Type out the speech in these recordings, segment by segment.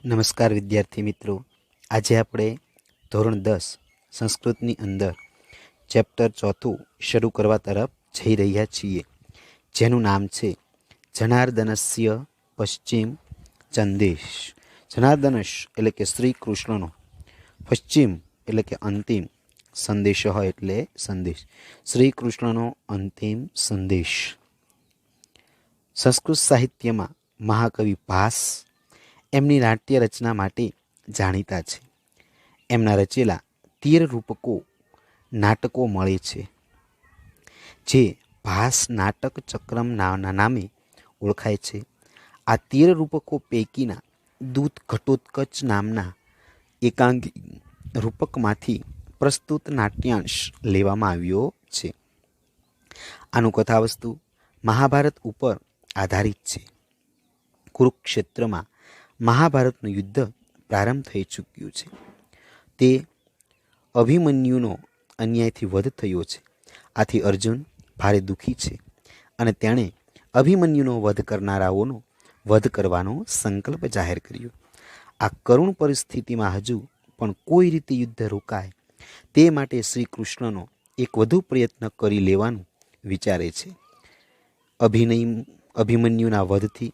નમસ્કાર વિદ્યાર્થી મિત્રો, આજે આપણે ધોરણ 10 સંસ્કૃતની અંદર ચેપ્ટર 4 શરૂ કરવા તરફ જઈ રહ્યા છીએ, જેનું નામ છે જનાર્દનસ્ય પશ્ચિમ ચંદેશ. જનાર્દનશ એટલે કે શ્રી કૃષ્ણનો, પશ્ચિમ એટલે કે અંતિમ, સંદેશ એટલે સંદેશ, શ્રી કૃષ્ણનો અંતિમ સંદેશ. સંસ્કૃત સાહિત્યમાં મહાકવિ ભાસ એમની નાટ્ય રચના માટે જાણીતા છે. એમના રચેલા 13 રૂપકો નાટકો મળે છે, જે ભાસ નાટક ચક્રમ નામે ઓળખાય છે. આ 13 રૂપકો પૈકીના દૂત ઘટોત્કચ નામના એકાંગી રૂપકમાંથી પ્રસ્તુત નાટ્યાંશ લેવામાં આવ્યો છે. આનું કથાવસ્તુ મહાભારત ઉપર આધારિત છે. કુરુક્ષેત્રમાં મહાભારતનું યુદ્ધ પ્રારંભ થઈ ચૂક્યું છે. તે અભિમન્યુનો અન્યાયથી વધ થયો છે. આથી અર્જુન ભારે દુઃખી છે અને તેણે અભિમન્યુનો વધ કરનારાઓનો વધ કરવાનો સંકલ્પ જાહેર કર્યો. આ કરુણ પરિસ્થિતિમાં હજુ પણ કોઈ રીતે યુદ્ધ રોકાય તે માટે શ્રી કૃષ્ણનો એક વધુ પ્રયત્ન કરી લેવાનું વિચારે છે. અભિમન્યુના વધથી,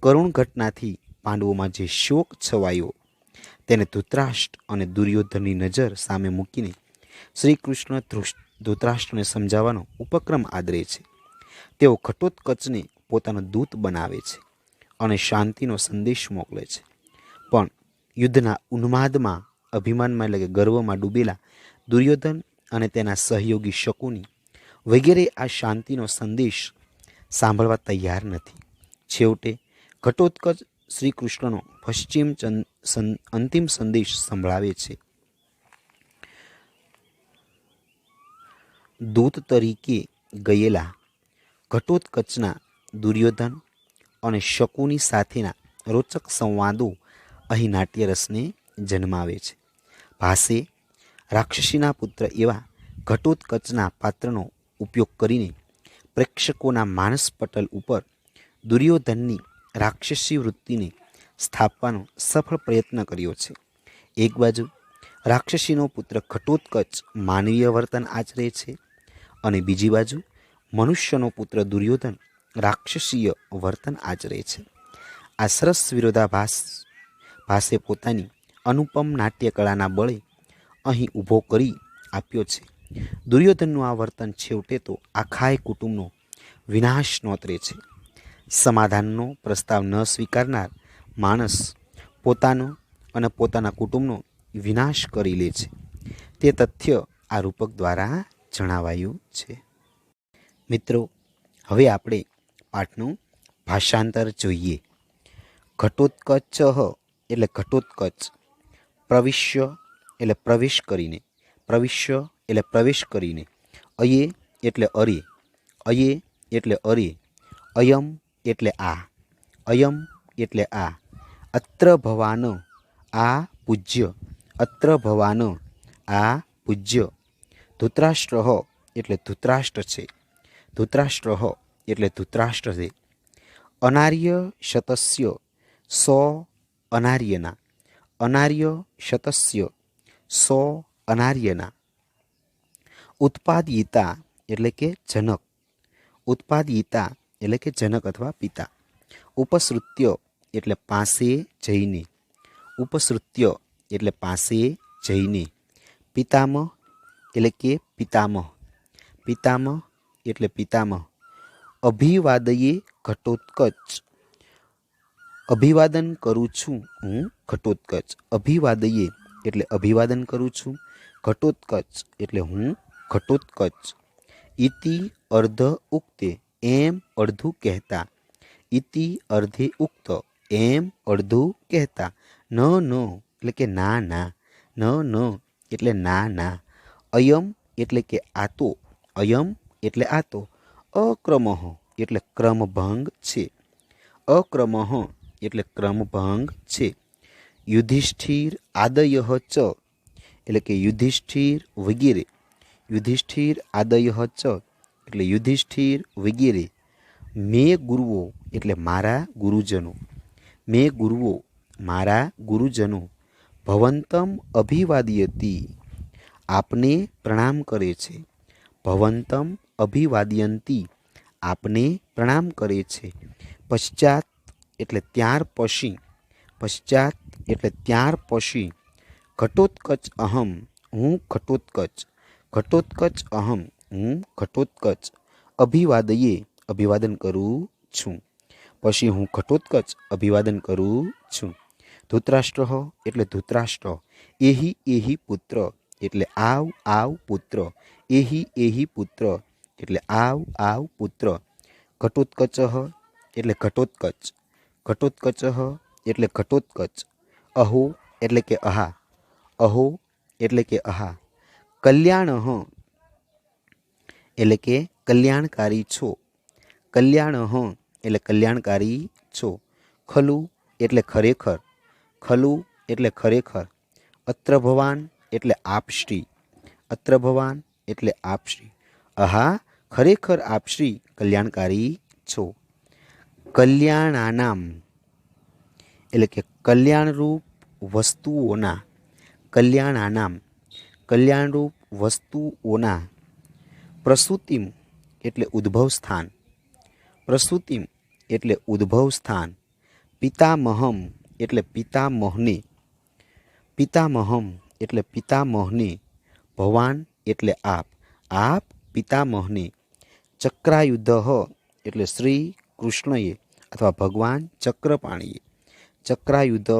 કરુણ ઘટનાથી પાંડવોમાં જે શોક છવાયો તેને ધૃતરાષ્ટ્ર અને દુર્યોધનની નજર સામે મૂકીને શ્રી કૃષ્ણ ધૃતરાષ્ટ્રને સમજાવવાનો ઉપક્રમ આદરે છે. તેઓ ઘટોત્કચને પોતાનો દૂત બનાવે છે અને શાંતિનો સંદેશ મોકલે છે. પણ યુદ્ધના ઉન્માદમાં, અભિમાનમાં એટલે કે ગર્વમાં ડૂબેલા દુર્યોધન અને તેના સહયોગી શકુની વગેરે આ શાંતિનો સંદેશ સાંભળવા તૈયાર નથી. છેવટે ઘટોત્કચ શ્રી કૃષ્ણનો પશ્ચિમ અંતિમ સંદેશ સંભળાવે છે. દૂત તરીકે ગયેલા ઘટોત્કચના દુર્યોધન અને શકુની સાથેના રોચક સંવાદો અહીં નાટ્યરસને જન્માવે છે. ભાસે રાક્ષસીના પુત્ર એવા ઘટોત્કચના પાત્રનો ઉપયોગ કરીને પ્રેક્ષકોના માનસ પટલ ઉપર દુર્યોધનની રાક્ષસી વૃત્તિને સ્થાપવાનો સફળ પ્રયત્ન કર્યો છે. એક બાજુ રાક્ષસીનો પુત્ર ઘટોત્કચ માનવીય વર્તન આચરે છે અને બીજી બાજુ મનુષ્યનો પુત્ર દુર્યોધન રાક્ષસીય વર્તન આચરે છે. આ સરસ વિરોધાભાસ ભાસે પોતાની અનુપમ નાટ્યકળાના બળે અહીં ઊભો કરી આપ્યો છે. દુર્યોધનનું આ વર્તન છેવટે તો આખાય કુટુંબનો વિનાશ નોતરે છે. સમાધાનનો પ્રસ્તાવ ન સ્વીકારનાર માણસ પોતાનો અને પોતાના કુટુંબનો વિનાશ કરી લે છે. તે તથ્ય આ રૂપક દ્વારા જણાવાયું છે. મિત્રો, હવે આપણે પાઠનું ભાષાંતર જોઈએ. ઘટોત્કચ એટલે ઘટોત્કચ, પ્રવિશ્ય એટલે પ્રવેશ કરીને, પ્રવિશ્ય એટલે પ્રવેશ કરીને, અયે એટલે અરે, અયે એટલે અરે, અયમ એટલે આ, અયમ એટલે આ, અત્ર ભવાન આ પૂજ્ય, અત્ર ભવાન આ પૂજ્ય, ધૃતરાષ્ટ્ર એટલે ધૃતરાષ્ટ્ર છે, ધૃતરાષ્ટ્ર એટલે ધૃતરાષ્ટ્ર છે, અનાર્ય શતસ્ય સો અનાર્યના, અનાર્ય શતસ્ય સો અનાર્યના, ઉત્પાદયિતા એટલે કે જનક, ઉત્પાદયિતા એટલે કે જનક અથવા પિતા, ઉપસૃત્ય એટલે પાસે જઈને, ઉપસૃત્ય એટલે પાસે જઈને, પિતામહ એટલે કે પિતામહ, પિતામહ એટલે પિતામહ, અભિવાદયે ઘટોત્કચ, અભિવાદન કરું છું હું ઘટોત્કચ, અભિવાદયે એટલે અભિવાદન કરું છું, ઘટોત્કચ એટલે હું ઘટોત્કચ, ઇતિ અર્ધ ઉક્તે એમ અડધું કહેતા, ઇતિ અર્ધે ઉક્ત એમ અડધું કહેતા, ન એટલે કે ના ના, ન એટલે ના ના, અયમ એટલે કે આ તો, અયમ એટલે આ તો, અક્રમઃ એટલે ક્રમભંગ છે, અક્રમઃ એટલે ક્રમભંગ છે, યુધિષ્ઠિર આદયઃ ચ એટલે કે યુધિષ્ઠિર વગેરે, યુધિષ્ઠિર આદયઃ ચ એટલે યુધિષ્ઠિર વગેરે, મેં ગુરુઓ એટલે મારા ગુરુજનો, મેં ગુરુઓ મારા ગુરુજનો ભવંતમ અભિવાદયતી આપને પ્રણામ કરે છે. ભવંતમ અભિવાદયંતી આપને પ્રણામ કરે છે. પશ્ચાત એટલે ત્યાર પછી, પશ્ચાત એટલે ત્યાર પછી, ઘટોત્કચ અહમ હું ઘટોત્કચ, ઘટોત્કચ અહમ હું ઘટોત્કચ, અભિવાદયે અભિવાદન કરું છું. પછી હું ઘટોત્કચ અભિવાદન કરું છું. ધૃતરાષ્ટ્ર એટલે ધૃતરાષ્ટ્ર, એહી એહી પુત્ર એટલે આવ આવ પુત્ર, એહી એહી પુત્ર એટલે આવ આવ પુત્ર. ઘટોત્કચ એટલે ઘટોત્કચ, ઘટોત્કચ એટલે ઘટોત્કચ. અહો એટલે કે અહા, અહો એટલે કે અહા. કલ્યાણ એટલે કે કલ્યાણકારી છો, કલ્યાણ એટલે કલ્યાણકારી છો. ખલુ એટલે ખરેખર, ખલુ એટલે ખરેખર. અત્ર ભવાન એટલે આપ શ્રી, અત્ર ભવાન એટલે આપ શ્રી. આહા ખરેખર આપ શ્રી કલ્યાણકારી છો. કલ્યાણાનામ એટલે કે કલ્યાણરૂપ વસ્તુઓના, કલ્યાણાનામ કલ્યાણરૂપ વસ્તુઓના. પ્રસૂતિમ એટલે ઉદ્ભવ સ્થાન, પ્રસૂતિમ એટલે ઉદ્ભવ સ્થાન. પિતામહમ એટલે પિતામહને, પિતામહમ એટલે પિતામહને. ભવાન એટલે આપ, આપ પિતામહને. ચક્રાયુધ એટલે શ્રી કૃષ્ણએ અથવા ભગવાન ચક્રપાણીએ, ચક્રાયુધ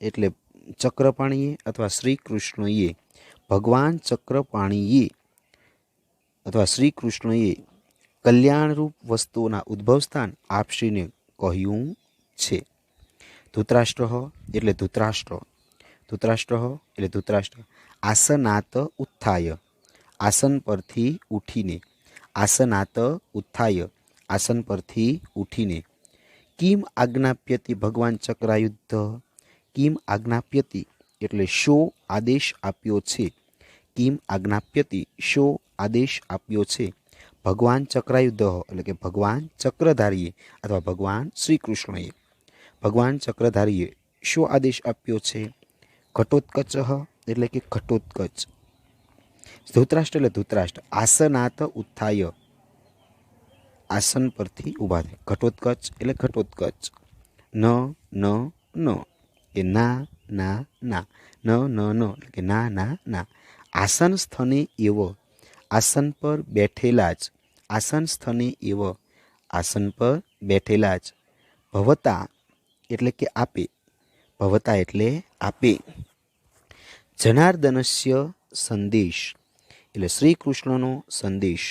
એટલે ચક્રપાણીએ અથવા શ્રી કૃષ્ણએ. ભગવાન ચક્રપાણીએ અથવા શ્રી કૃષ્ણએ કલ્યાણરૂપ વસ્તુઓના ઉદ્ભવસ્થાન આપશ્રીને કહ્યું છે. ધૃતરાષ્ટ્ર એટલે ધૃતરાષ્ટ્ર, ધૃતરાષ્ટ્ર એટલે ધૃતરાષ્ટ્ર. આસનાત ઉત્થાય આસન પરથી ઉઠીને, આસનાત ઉત્થાય આસન પરથી ઉઠીને. કિમ આજ્ઞાપ્યતિ ભગવાન ચક્રાયુદ્ધ, કિમ આજ્ઞાપ્યતિ એટલે શો આદેશ આપ્યો છે, કિમ આજ્ઞાપ્યતિ શો આદેશ આપ્યો છે. ભગવાન ચક્રાયુદ્ધ એટલે કે ભગવાન ચક્રધારીએ અથવા ભગવાન શ્રી કૃષ્ણએ, ભગવાન ચક્રધારીએ શો આદેશ આપ્યો છે. ઘટોત્કચ એટલે કે ઘટોત્કચ. ધૃતરાષ્ટ્ર એટલે ધૃતરાષ્ટ્ર. આસનાત ઉત્થાય આસન પરથી ઊભા થાય. ઘટોત્કચ એટલે ઘટોત્કચ. ન ન ન કે ના ના ના, ન ન ન એટલે કે ના ના ના. આસન સ્થને એવ આસન પર બેઠેલા જ, આસન સ્થને એવ આસન પર બેઠેલા જ. ભવતા એટલે કે આપે, ભવતા એટલે આપે. જનાર્દનસ્ય સંદેશ એટલે શ્રી કૃષ્ણનો સંદેશ,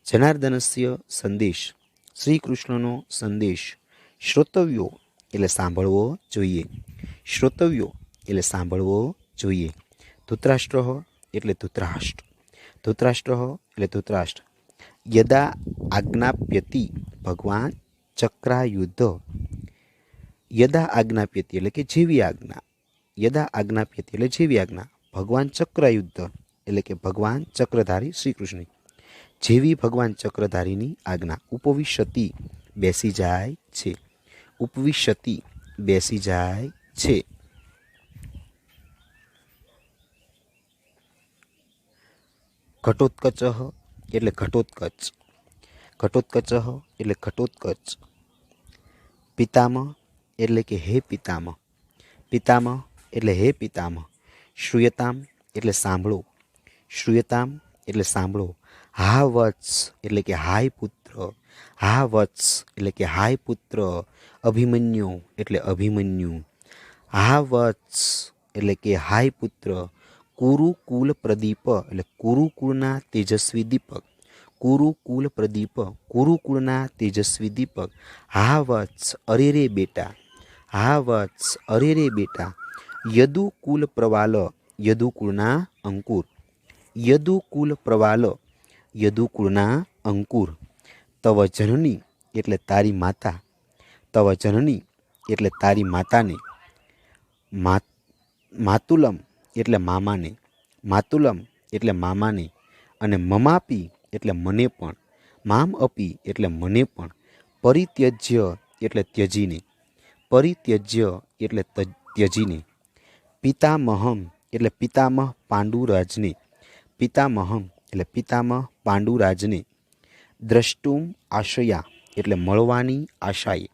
જનાર્દનસ્ય સંદેશ શ્રી કૃષ્ણનો સંદેશ. શ્રોતવ્યો એટલે સાંભળવો જોઈએ, શ્રોતવ્યો એટલે સાંભળવો જોઈએ. ધૃતરાષ્ટ્ર એટલે ધૃતરાષ્ટ્ર, ધૃતરાષ્ટ્ર એટલે ધૃતરાષ્ટ્ર. યદા આજ્ઞાપ્યતિ ભગવાન ચક્રાયુદ્ધ, યદા આજ્ઞાપ્યતિ એટલે કે જેવી આજ્ઞા, યદા આજ્ઞાપ્યતિ એટલે જેવી આજ્ઞા. ભગવાન ચક્રાયુદ્ધ એટલે કે ભગવાન ચક્રધારી શ્રી કૃષ્ણ, જેવી ભગવાન ચક્રધારીની આજ્ઞા. ઉપવિશતિ બેસી જાય છે, ઉપવિશતિ બેસી જાય છે. ઘટોત્કચ એટલે ઘટોત્કચ, ઘટોત્કચ એટલે ઘટોત્કચ. પિતામહ એટલે કે હે પિતામહ, પિતામહ એટલે હે પિતામહ. શ્રૂયતામ એટલે સાંભળો, શ્રૂયતામ એટલે સાંભળો. હા વત્સ એટલે કે હાય પુત્ર, હા વત્સ એટલે કે હાય પુત્ર. અભિમન્યુ એટલે અભિમન્યુ. હા વત્સ એટલે કે હાય પુત્ર. કુરુકુલ પ્રદીપ એટલે કુરુકુળના તેજસ્વી દીપક, કુરુકુલ પ્રદીપ કુરુકુળના તેજસ્વી દીપક. હા વત્સ અરે રે બેટા, હા વત્સ અરે રે બેટા. યદુકુલ પ્રવાલ યદુકુળના અંકુર, યદુકુલ પ્રવાલ યદુકુળના અંકુર. તવ જનની એટલે તારી માતા, તવ જનની એટલે તારી માતાને. માતુલમ એટલે મામાને, માતુલમ એટલે મામાને. અને મમાપી એટલે મને પણ, મામ અપી એટલે મને પણ. પરિત્યજ્ય એટલે ત્યજીને, પરિત્યજ્ય એટલે ત્યજીને, પિતામહમ એટલે પિતામહ પાંડુરાજને, પિતામહમ એટલે પિતામહ પાંડુરાજને, દ્રષ્ટુમ આશયા એટલે મળવાની આશાએ,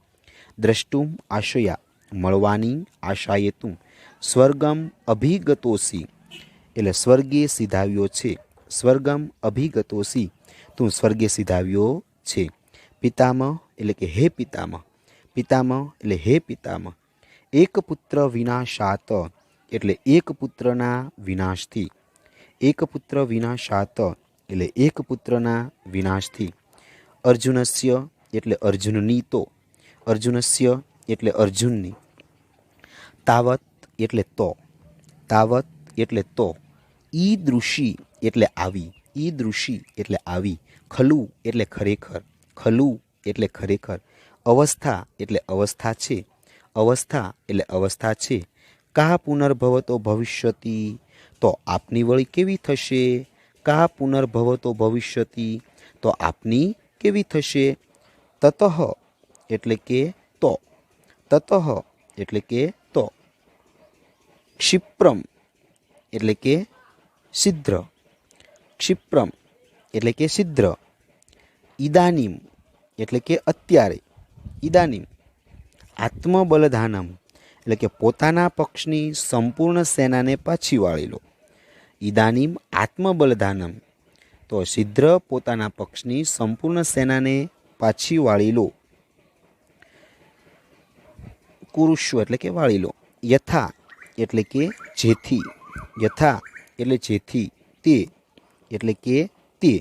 દ્રષ્ટુમ આશયા મળવાની આશાએ તું, સ્વર્ગમ અભિગતોસી એટલે સ્વર્ગે સીધાવ્યો છે, સ્વર્ગમ અભિગતોસી તું સ્વર્ગે સીધાવ્યો છે. પિતામહ એટલે કે હે પિતામહ, પિતામહ એટલે હે પિતામહ, એક પુત્ર વિનાશાત એટલે એક પુત્રના વિનાશથી, એક પુત્ર વિનાશાત એટલે એક પુત્રના વિનાશથી, અર્જુનસ્ય એટલે અર્જુનની તો, અર્જુનસ્ય એટલે અર્જુનની, તાવત એટલે તો, તાવત એટલે તો, ઈદૃષિ એટલે આવી, ઈદૃષિ એટલે આવી, ખલુ એટલે ખરેખર, ખલુ એટલે ખરેખર, અવસ્થા એટલે અવસ્થા છે, અવસ્થા એટલે અવસ્થા છે, કા પુનર્ભવતો ભવિષ્યતિ તો આપની વળી કેવી થશે, કા પુનર્ભવતો ભવિષ્યતિ તો આપની કેવી થશે, તતઃ એટલે કે તો, તતઃ એટલે કે તો, ક્ષિપ્રમ એટલે કે સિદ્ધ, ક્ષિપ્રમ એટલે કે સિદ્ધ, ઇદાનીમ એટલે કે અત્યારે, ઇદાનીમ, આત્મબલધાનમ એટલે કે પોતાના પક્ષની સંપૂર્ણ સેનાને પાછી વાળી લો, ઇદાનીમ આત્મબલધાનમ તો સિદ્ધ પોતાના પક્ષની સંપૂર્ણ સેનાને પાછી વાળી લો, કુરુષ્વ એટલે કે વાળી લો, યથા એટલે કે જેથી, યથા એટલે જેથી, તે એટલે કે તે,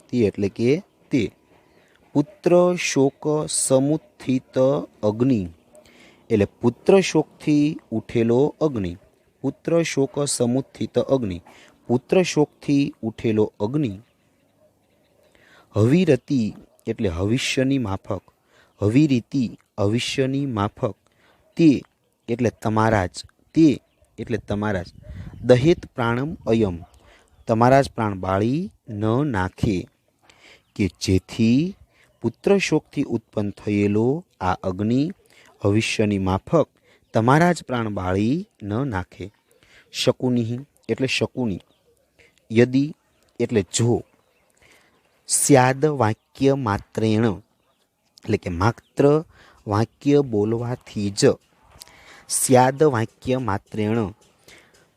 તે એટલે કે તે, પુત્ર શોક સમુત્થિત અગ્નિ એટલે પુત્ર શોકથી ઉઠેલો અગ્નિ, પુત્ર શોક સમુત્થિત અગ્નિ, પુત્ર શોકથી ઉઠેલો અગ્નિ, હવિરતિ એટલે હવિષ્યની માફક, હવિરીતિ હવિષ્યની માફક, તે એટલે તમારા જ, તે એટલે તમારા જ, દહેત પ્રાણમ અયમ તમારા જ પ્રાણ બાળી ન નાખે, કે જેથી પુત્ર શોકથી ઉત્પન્ન થયેલો આ અગ્નિ ભવિષ્યની માફક તમારા જ પ્રાણ બાળી ન નાખે. શકુનિ એટલે શકુની, યદિ એટલે જો, સ્યાદ વાક્ય માત્રેણ એટલે કે માત્ર વાક્ય બોલવાથી જ, સ્યાદ વાક્ય માત્રેણ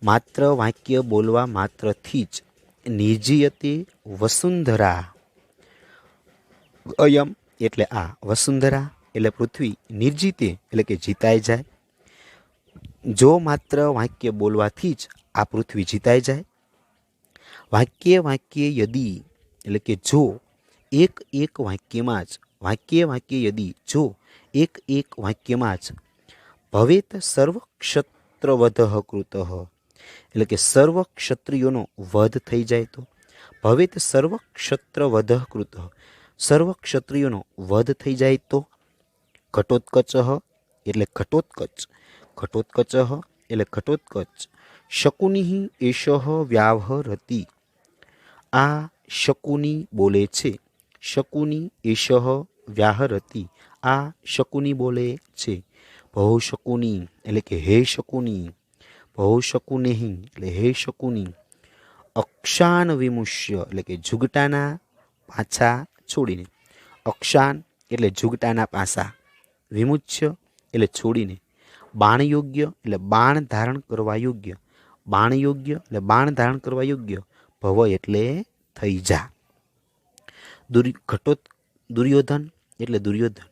માત્ર વાક્ય બોલવા માત્રથી જ, નિર્જીયતે વસુંધરા અયમ એટલે આ, વસુંધરા એટલે પૃથ્વી, નિર્જીતે એટલે કે જીતાઈ જાય, જો માત્ર વાક્ય બોલવાથી જ આ પૃથ્વી જીતાઈ જાય, વાક્ય વાક્ય યદિ એટલે કે જો, એક એક વાક્યમાં જ, વાક્ય વાક્ય યદિ જો, એક એક વાક્યમાં જ, ભવેત સર્વ ક્ષત્રવધ કૃત એટલે કે સર્વ ક્ષત્રિયોનો વધ થઈ જાય તો, ભવેત સર્વ ક્ષત્રવધ કૃત સર્વ ક્ષત્રિયોનો વધ થઈ જાય તો, ઘટોત્કચ એટલે ઘટોત્કચ, ઘટોત્કચ એટલે ઘટોત્કચ, શકુનિ એષ વ્યાહરતિ આ શકુની બોલે છે, શકુનિ એષ વ્યાહરતિ આ શકુની બોલે છે, ભૌ શકુની એટલે કે હે શકુની, ભૌ શકુનેહિ એટલે હે શકુની, અક્ષાન વિમુષ્ય એટલે કે ઝુગટાના પાછા છોડીને, અક્ષાન એટલે ઝુગટાના પાસા, વિમુચ્ય એટલે છોડીને, બાણ યોગ્ય એટલે બાણ ધારણ કરવા યોગ્ય, બાણ યોગ્ય એટલે બાણ ધારણ કરવા યોગ્ય, ભવ એટલે થઈ જા. દુર્યોધન એટલે દુર્યોધન,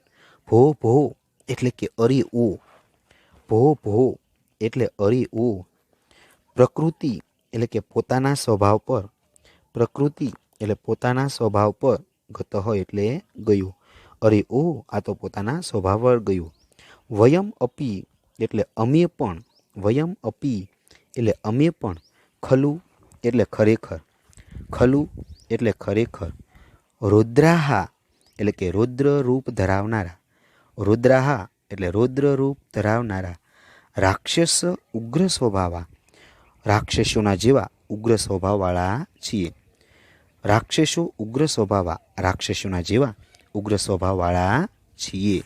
ભો ભો એટલે કે અરે ઓ, ભો ભો એટલે અરે ઓ, પ્રકૃતિ એટલે કે પોતાના સ્વભાવ પર, પ્રકૃતિ એટલે પોતાના સ્વભાવ પર, ગત એટલે ગયું, અરે ઓ આ તો પોતાના સ્વભાવ પર ગયું, વયમ અપી એટલે અમે પણ, વયમ અપી એટલે અમે પણ, ખલુ એટલે ખરેખર, ખલુ એટલે ખરેખર, રુદ્રાહા એટલે કે રૌદ્ર રૂપ ધરાવનારા, રુદ્રાહા એટલે રૌદ્ર રૂપ ધરાવનારા, રાક્ષસ ઉગ્ર સ્વભાવા રાક્ષસોના જેવા ઉગ્ર સ્વભાવવાળા છીએ, રાક્ષસો ઉગ્ર સ્વભાવા રાક્ષસોના જેવા ઉગ્ર સ્વભાવવાળા છીએ.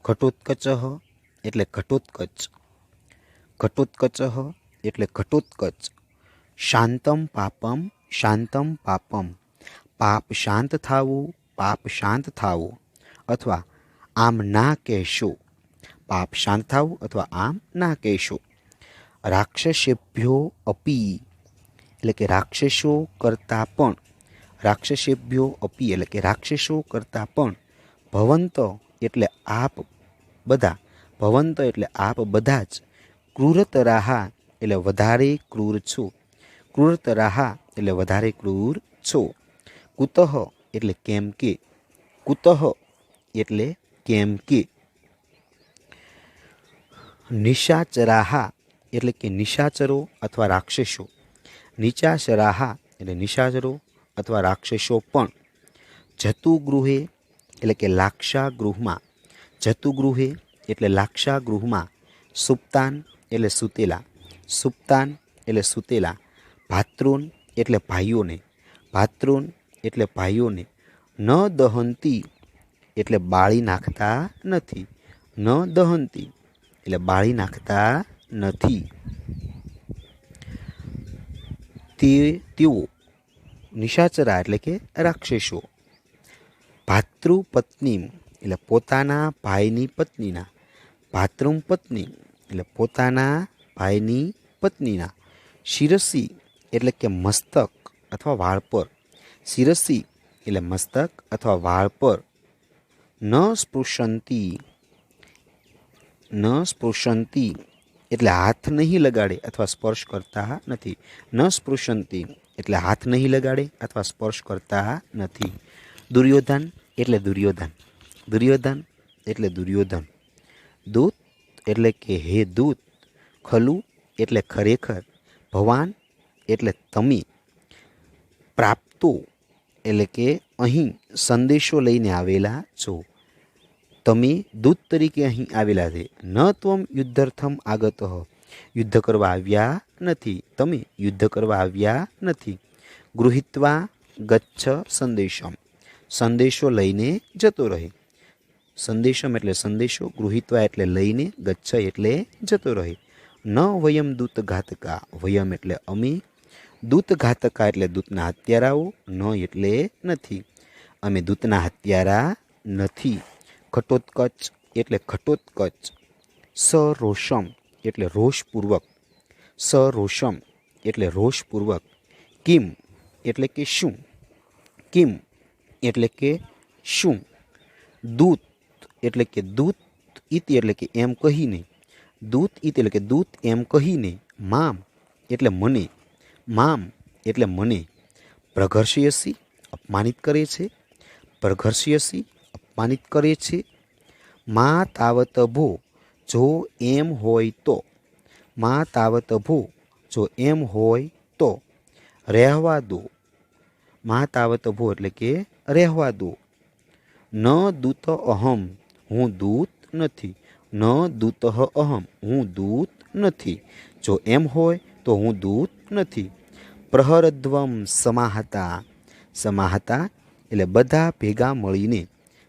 ઘટોત્કચ એટલે ઘટોત્કચ. ઘટોત્કચ એટલે ઘટોત્કચ. શાંતમ પાપમ શાંતમ પાપમ. પાપ શાંત થાવું, પાપ શાંત થાવું. અથવા આમ ના કહેશો. પાપ શાંત થાવું અથવા આમ ના કહેશો. રાક્ષસેભ્યો અપી એટલે કે રાક્ષસો કરતાં પણ. રાક્ષસેભ્યો અપી એટલે કે રાક્ષસો કરતાં પણ. ભવંત એટલે આપ બધા. ભવંત એટલે આપ બધા જ. ક્રૂરતરાહા એટલે વધારે ક્રૂર છો. ક્રૂરતરાહા એટલે વધારે ક્રૂર છો. કુતઃ એટલે કેમ કે. કુતઃ એટલે કેમ કે. નિશાચરાહા એટલે કે નિશાચરો અથવા રાક્ષસો. નિચાચરાહા એટલે નિશાચરો અથવા રાક્ષસો પણ. જતુગૃહે એટલે કે લાક્ષાગૃહમાં. જતુગૃહે એટલે લાક્ષાગૃહમાં. સુપ્તાન એટલે સૂતેલા. સુપ્તાન એટલે સૂતેલા. ભાતૃન એટલે ભાઈઓને. ભાતૃન એટલે ભાઈઓને. ન દહંતી એટલે બાળી નાખતા નથી. ન દહંતી એટલે બાળી નાખતા નથી. તેઓ નિશાચરા એટલે કે રાક્ષસો. ભાતૃપત્ની એટલે પોતાના ભાઈની પત્નીના. ભાતૃમ પત્ની એટલે પોતાના ભાઈની પત્નીના. શિરસી એટલે કે મસ્તક અથવા વાળ પર. શિરસી એટલે મસ્તક અથવા વાળ પર. ન સ્પૃશંતી. ન સ્પૃશંતી એટલે હાથ નહીં લગાડે અથવા સ્પર્શ કરતા નથી. ન સ્પૃશંતી એટલે હાથ નહીં લગાડે અથવા સ્પર્શ કરતા નથી. દુર્યોધન એટલે દુર્યોધન. દુર્યોધન એટલે દુર્યોધન. દૂત એટલે કે હે દૂત. ખલું એટલે ખરેખર. ભવાન એટલે તમે. પ્રાપ્તો એટલે કે અહીં સંદેશો લઈને આવેલા છો. તમે દૂત તરીકે અહીં આવેલા છે. ન ત્વમ યુદ્ધર્થમ આગત. યુદ્ધ કરવા આવ્યા નથી. તમે યુદ્ધ કરવા આવ્યા નથી. ગૃહિત્વા ગચ્છ સંદેશમ. સંદેશો લઈને જતો રહે. સંદેશમ એટલે સંદેશો. ગૃહિત્વા એટલે લઈને. ગચ્છ એટલે જતો રહે. ન વયમ દૂત ઘાતકા. વયમ એટલે અમે. દૂત ઘાતકા એટલે દૂતના હત્યારાઓ. ન એટલે નથી. અમે દૂતના હત્યારા નથી. ઘટોત્કચ એટલે ઘટોત્કચ. સરોષમ એટલે રોષપૂર્વક. સરોષમ એટલે રોષપૂર્વક. કિમ એટલે કે શું. કિમ એટલે કે શું. દૂત એટલે કે દૂત. ઇતિ એટલે કે એમ કહીને. દૂત ઇતિ એટલે કે દૂત એમ કહીને. મામ એટલે મને. મામ એટલે મને. પ્રઘર્ષયસી અપમાનિત કરે છે. પ્રઘર્ષયસી અપમાનિત કરે છે. મા તાવત ભો જો એમ હોય તો. મા તાવત ભો જો એમ હોય તો. રહેવા દો. મા તાવત ભો એટલે કે રહેવા દો. ન દૂત અહમ હું દૂત નથી. ન દૂત અહમ હું દૂત નથી. જો એમ હોય તો હું દૂત નથી. પ્રહરદ્વમ સમાહતા. સમાહતા એટલે બધા ભેગા મળીને.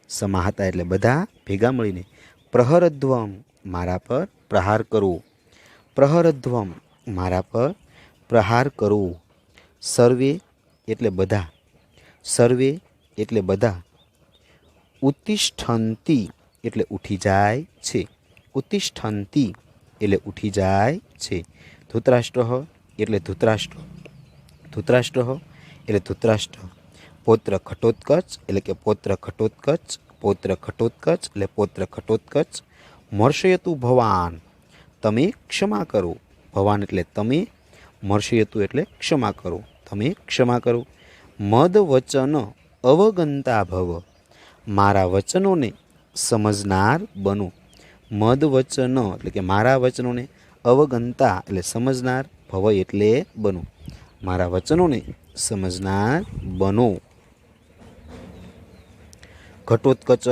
સમાહતા એટલે બધા ભેગા મળીને. પ્રહરદ્વમ મારા પર પ્રહાર કરો. પ્રહરદ્વમ મારા પર પ્રહાર કરો. સર્વે એટલે બધા. સર્વે એટલે બધા. ઉત્તિષ્ઠન્તિ એટલે ઉઠી જાય છે. ઉત્તિષ્ઠન્તિ એટલે ઉઠી જાય છે. ધૃતરાષ્ટ્ર એટલે ધૃતરાષ્ટ્ર. ધૃતરાષ્ટ્ર એટલે ધૃતરાષ્ટ્ર. પૌત્ર ઘટોત્કચ એટલે કે પૌત્ર ઘટોત્કચ. પૌત્ર ઘટોત્કચ એટલે પૌત્ર ઘટોત્કચ. મર્ષયતુ ભવાન તમે ક્ષમા કરો. ભવાન એટલે તમે. મર્ષયતુ એટલે ક્ષમા કરો. તમે ક્ષમા કરો. મદ વચન અવગંતા ભવ મારા વચનોને સમજનાર બનો. મદ વચન એટલે કે મારા વચનોને અવગંતા એટલે સમજનાર. ભવ એટલે બનો. મારા વચનોને સમજનાર બનો. ઘટોત્કચ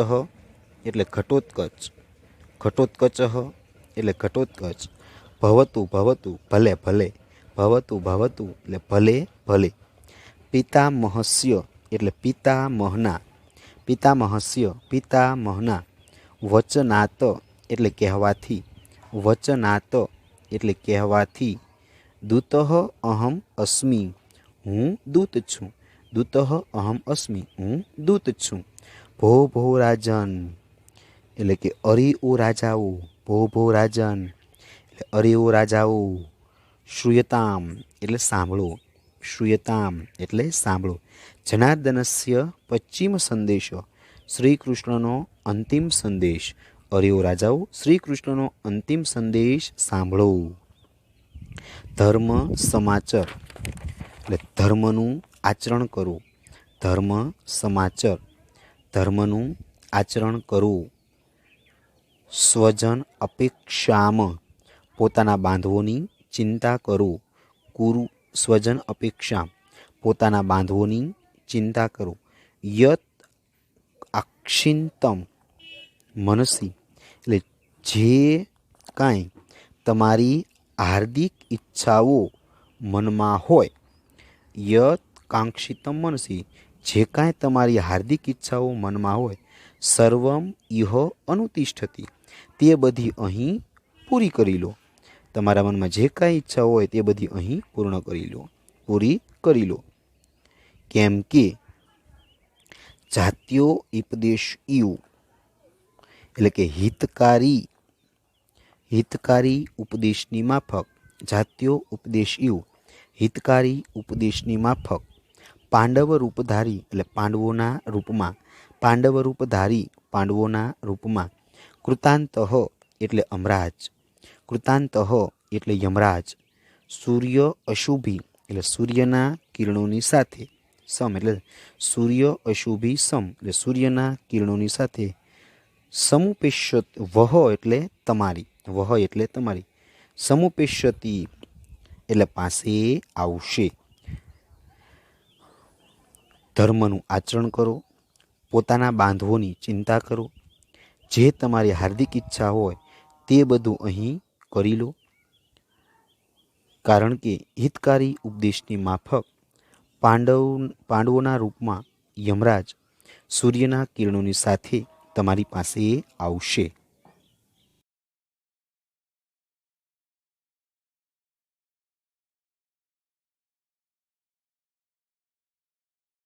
એટલે ઘટોત્કચ. ઘટોત્કચ એટલે ઘટોત્કચ. ભવતુ ભવતુ ભલે ભલે. ભવતુ ભવતુ એટલે ભલે ભલે. પિતામહસ્ય એટલે પિતામહના. પિતામહસ્ય પિતામહના. વચનાત એટલે કહેવાથી, વચનાત એટલે કહેવાથી, દૂતઃ અહમ અસ્મિ, હું દૂત છું, દૂતઃ અહમ અસ્મિ, હું દૂત છું. ભો ભો રાજન એટલે કે અરે ઓ રાજાઓ, ભો ભો રાજન એટલે અરે ઓ રાજાઓ. શ્રૂયતામ એટલે સાંભળો, શ્રૂયતામ એટલે સાંભળો. જનાર્દનસ્ય પશ્ચિમ સંદેશો, શ્રી કૃષ્ણનો અંતિમ સંદેશ. અરે ઓ રાજાઓ, શ્રી કૃષ્ણનો અંતિમ સંદેશ સાંભળો. ધર્મ સમાચર એટલે ધર્મનું આચરણ કરો, ધર્મ સમાચર, ધર્મનું આચરણ કરો. સ્વજન અપેક્ષામ પોતાના બાંધવોની ચિંતા કરો, કુરુ સ્વજન અપેક્ષા પોતાના બાંધવોની ચિંતા કરો. યત અક્ષિંતમ મનસી એટલે જે કાંઈ તમારી હાર્દિક ઈચ્છાઓ મનમાં હોય, યત કાંક્ષિતમ મનસી જે કાંઈ તમારી હાર્દિક ઈચ્છાઓ મનમાં હોય, સર્વમ ઇહ અનુતિષ્ઠતી તે બધી અહીં પૂરી કરી લો. તમારા મનમાં જે કાંઈ ઈચ્છા હોય તે બધી અહીં પૂર્ણ કરી લો, પૂરી કરી લો. કેમ કે જાત્યો ઉપદેશ ઇવ એટલે કે હિતકારી, હિતકારી ઉપદેશની માફક, જાત્યો ઉપદેશ ઇવ હિતકારી ઉપદેશની માફક. પાંડવ રૂપધારી એટલે પાંડવોના રૂપમાં, પાંડવ રૂપધારી પાંડવોના રૂપમાં. કૃતાંતઃ એટલે અમરાજ, કૃતાંતઃ એટલે યમરાજ. સૂર્ય અશુભી એટલે સૂર્યના કિરણોની સાથે, સમ એટલે સૂર્ય અશુભી સમ એટલે સૂર્યના કિરણોની સાથે. સમુપેશ્યત વહ એટલે તમારી, વહ એટલે તમારી. સમુપેશ્યતી એટલે પાસે આવશે. ધર્મનું આચરણ કરો, પોતાના બાંધવોની ચિંતા કરો, જે તમારી હાર્દિક ઈચ્છા હોય તે બધું અહીં કરી લો. કારણ કે હિતકારી ઉપદેશની માફક પાંડવોના રૂપમાં યમરાજ સૂર્યના કિરણોની સાથે તમારી પાસે આવશે.